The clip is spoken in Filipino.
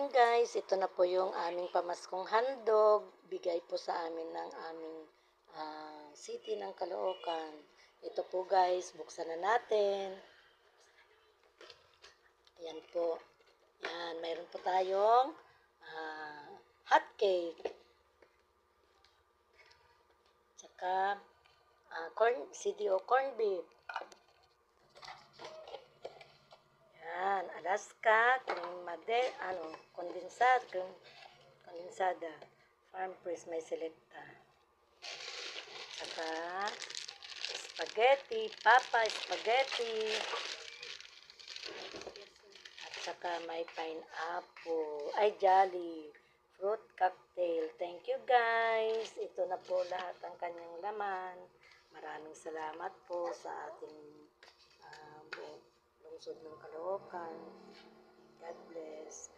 Ayan guys, ito na po yung aming pamaskong handog. Bigay po sa amin ng aming city ng Caloocan. Ito po guys, buksan na natin. Ayan po. Ayan, mayroon po tayong hot cake. Tsaka CDO corn beef. Yan, Alaska, kondensada, farm fresh may selecta. Saka, spaghetti, papa spaghetti. At saka may pineapple, jelly, fruit cocktail. Thank you guys. Ito na po lahat ang kanyang laman. Maraming salamat po sa ating buong lungsod ng Caloocan. God bless.